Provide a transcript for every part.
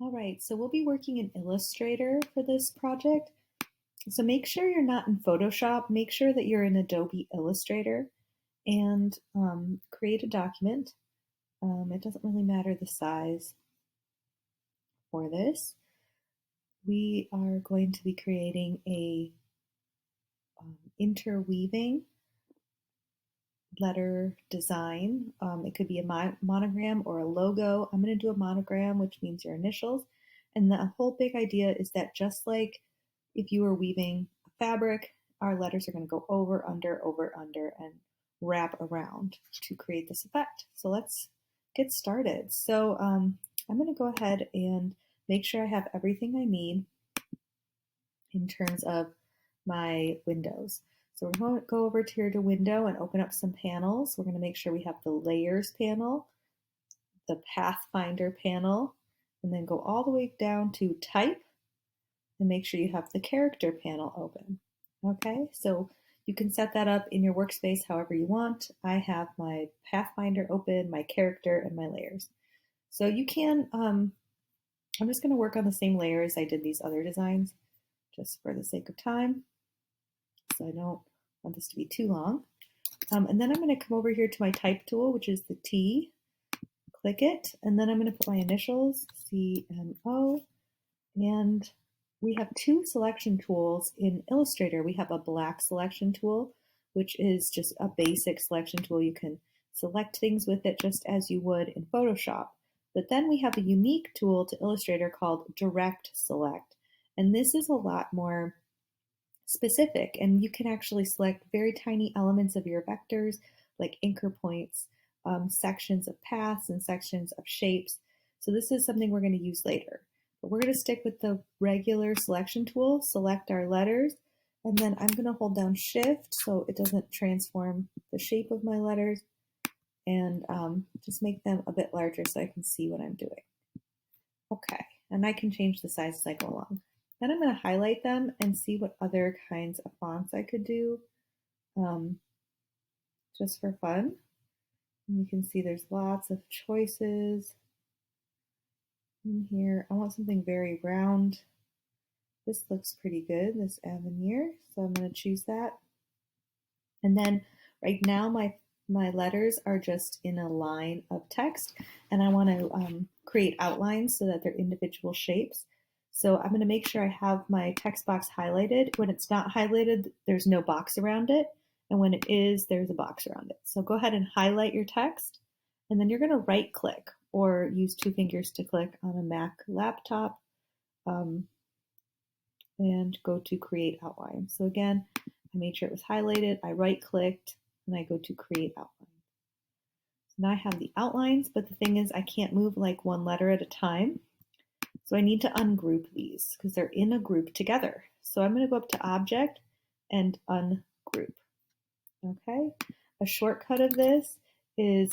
All right, so we'll be working in Illustrator for this project. So make sure you're not in Photoshop. Make sure that you're in Adobe Illustrator and create a document. It doesn't really matter the size for this. We are going to be creating a interweaving letter design. It could be a monogram or a logo. I'm going to do a monogram, which means your initials. And the whole big idea is that just like if you were weaving a fabric, our letters are going to go over, under, and wrap around to create this effect. So let's get started. So I'm going to go ahead and make sure I have everything I need in terms of my windows. So we're going to go over here to window and open up some panels. We're going to make sure we have the layers panel, the pathfinder panel, and then go all the way down to type and make sure you have the character panel open. Okay, so you can set that up in your workspace however you want. I have my pathfinder open, my character, and my layers. So you can, I'm just going to work on the same layer as I did these other designs just for the sake of time. So I don't want this to be too long. And then I'm going to come over here to my type tool, which is the T, click it, and then I'm going to put my initials, CMO, and we have two selection tools in Illustrator. We have a black selection tool, which is just a basic selection tool. You can select things with it just as you would in Photoshop. But then we have a unique tool to Illustrator called Direct Select. And this is a lot more specific, and you can actually select very tiny elements of your vectors, like anchor points, sections of paths, and sections of shapes. So this is something we're going to use later. But we're going to stick with the regular selection tool, select our letters, and then I'm going to hold down Shift so it doesn't transform the shape of my letters, and just make them a bit larger so I can see what I'm doing. Okay, and I can change the size as I go along. Then I'm going to highlight them and see what other kinds of fonts I could do just for fun. And you can see there's lots of choices in here. I want something very round. This looks pretty good, this Avenir, so I'm going to choose that. And then right now my letters are just in a line of text, and I want to create outlines so that they're individual shapes. So I'm going to make sure I have my text box highlighted. When it's not highlighted, there's no box around it. And when it is, there's a box around it. So go ahead and highlight your text. And then you're going to right click or use two fingers to click on a Mac laptop and go to create outline. So again, I made sure it was highlighted. I right clicked and I go to create outline. So now I have the outlines, but the thing is I can't move like one letter at a time. So I need to ungroup these because they're in a group together. So I'm going to go up to Object and Ungroup. Okay. A shortcut of this is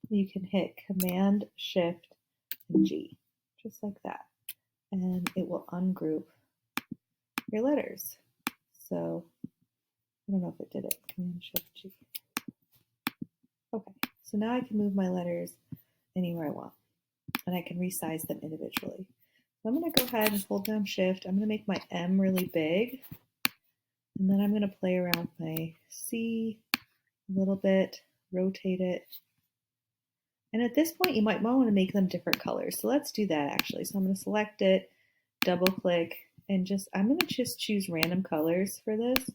you can hit Command, Shift, and G, just like that. And it will ungroup your letters. So I don't know if it did it. Command, Shift, G. Okay. So now I can move my letters anywhere I want, and I can resize them individually. So I'm going to go ahead and hold down Shift. I'm going to make my M really big, and then I'm going to play around with my C a little bit, rotate it. And at this point, you might want to make them different colors. So let's do that actually. So I'm going to select it, double click, and I'm going to just choose random colors for this.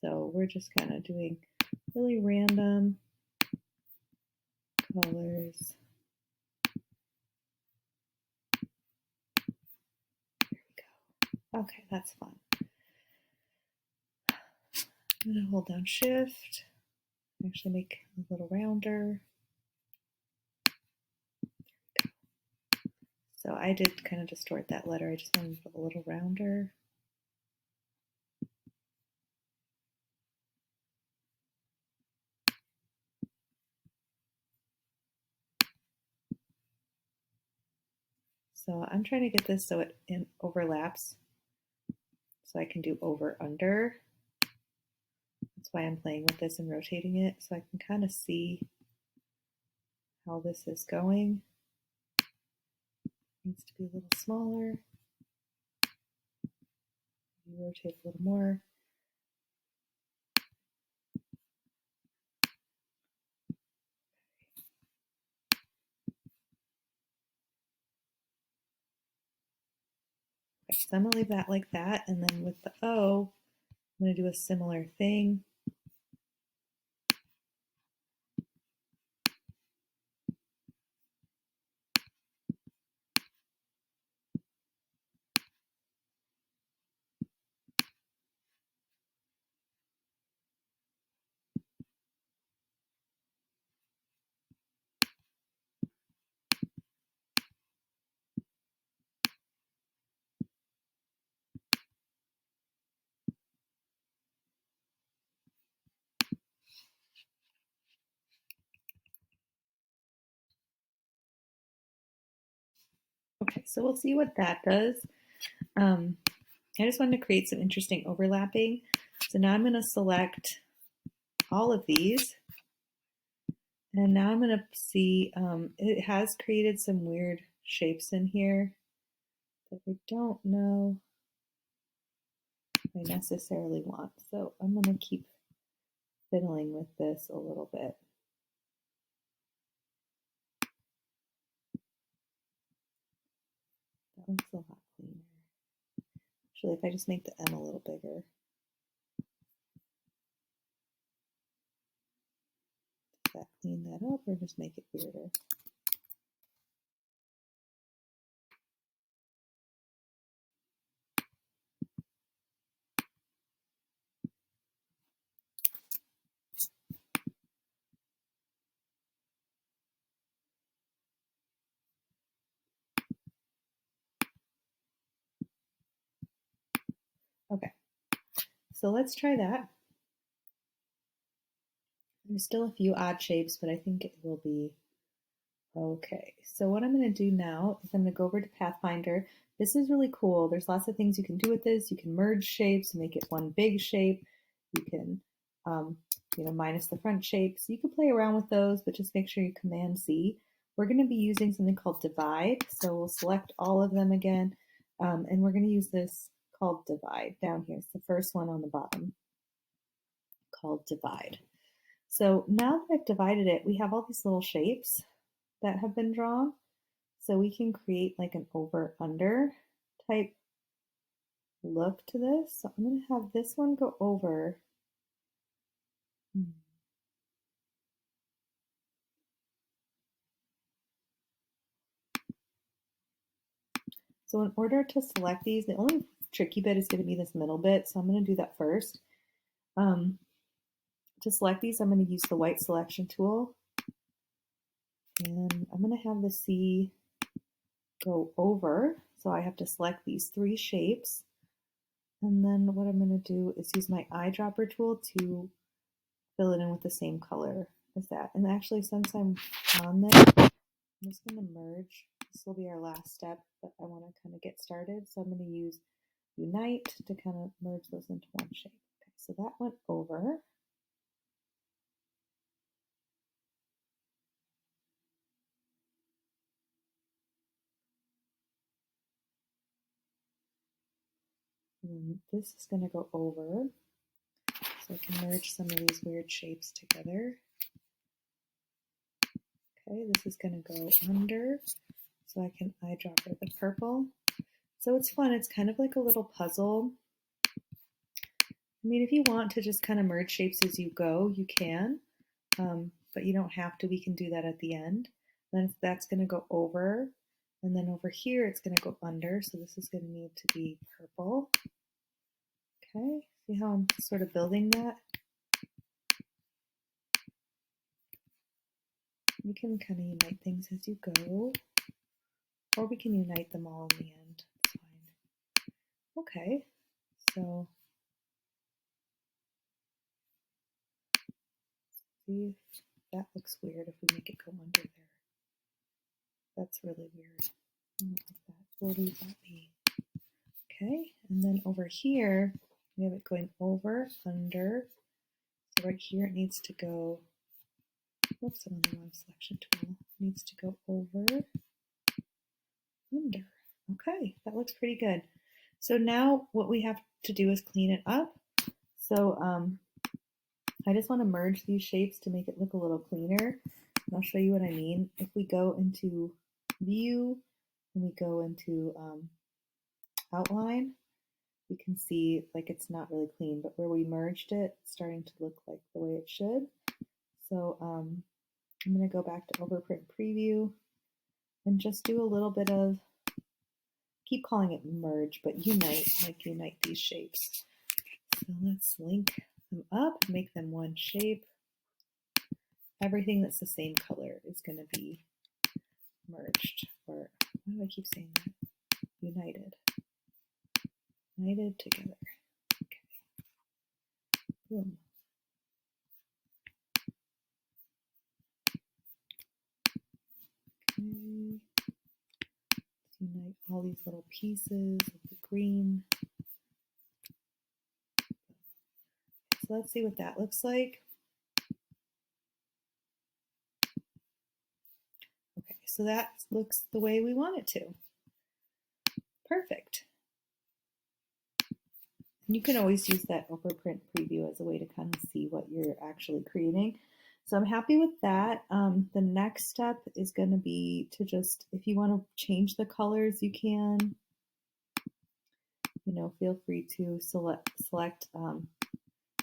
So we're just kind of doing really random colors. There we go. Okay, that's fun. I'm going to hold down Shift, actually make a little rounder. There we go. So I did kind of distort that letter. I just wanted it a little rounder. So I'm trying to get this so it overlaps, so I can do over under. That's why I'm playing with this and rotating it, so I can kind of see how this is going. needs to be a little smaller. You rotate a little more. Okay, so I'm going to leave that like that, and then with the O, I'm going to do a similar thing. Okay, so we'll see what that does. I just wanted to create some interesting overlapping. So now I'm going to select all of these. And now I'm going to see, it has created some weird shapes in here that I don't know if I necessarily want. So I'm going to keep fiddling with this a little bit. That looks a lot cleaner. Actually, if I just make the M a little bigger. Does that clean that up or just make it weirder? Okay, so let's try that. There's still a few odd shapes, but I think it will be okay. So what I'm going to do now is I'm going to go over to Pathfinder. This is really cool. There's lots of things you can do with this. You can merge shapes and make it one big shape. You can, minus the front shape. So you can play around with those, but just make sure you Command C. We're going to be using something called divide. So we'll select all of them again, and we're going to use this called divide down here. It's the first one on the bottom called divide. So now that I've divided it, we have all these little shapes that have been drawn. So we can create like an over under type look to this. So I'm going to have this one go over. So in order to select these, the only tricky bit is going to be this middle bit. So I'm going to do that first. To select these, I'm going to use the white selection tool. And I'm going to have the C go over. So I have to select these three shapes. And then what I'm going to do is use my eyedropper tool to fill it in with the same color as that. And actually, since I'm on this, I'm just going to merge. This will be our last step, but I want to kind of get started. So I'm going to use Unite to kind of merge those into one shape. Okay, so that went over. And this is going to go over. So I can merge some of these weird shapes together. Okay, this is going to go under. So I can eyedropper the purple. So it's fun. It's kind of like a little puzzle. I mean, if you want to just kind of merge shapes as you go, you can, but you don't have to. We can do that at the end. Then that's going to go over, and then over here it's going to go under, so this is going to need to be purple. Okay, see how I'm sort of building that? You can kind of unite things as you go, or we can unite them all in the end. It's fine. Okay, so see if that looks weird if we make it go under there. That's really weird. I don't like that. We'll leave that be. Okay, and then over here, we have it going over, under. So right here it needs to go, whoops, I'm on the wrong selection tool. It needs to go over, under. Okay, that looks pretty good. So now what we have to do is clean it up. So I just want to merge these shapes to make it look a little cleaner. And I'll show you what I mean. If we go into View and we go into Outline, you can see like it's not really clean, but where we merged it, it's starting to look like the way it should. So I'm going to go back to Overprint Preview and just do a little bit of, keep calling it merge, but unite, like unite these shapes. So let's link them up, make them one shape. Everything that's the same color is going to be merged, or why do I keep saying that? United. United together. Okay. Boom. Okay. Let's unite all these little pieces of the green. So let's see what that looks like. Okay, so that looks the way we want it to. Perfect. And you can always use that overprint preview as a way to kind of see what you're actually creating. So I'm happy with that. The next step is going to be to just, if you want to change the colors, you can. You know, feel free to select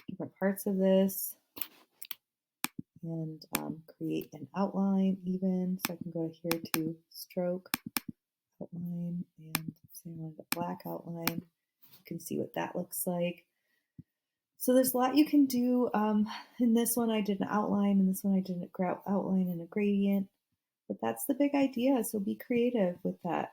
different parts of this and create an outline even. So I can go here to stroke, outline, and say I wanted a black outline. You can see what that looks like. So there's a lot you can do. In this one I did an outline, in this one I did an outline and a gradient. But that's the big idea, so be creative with that.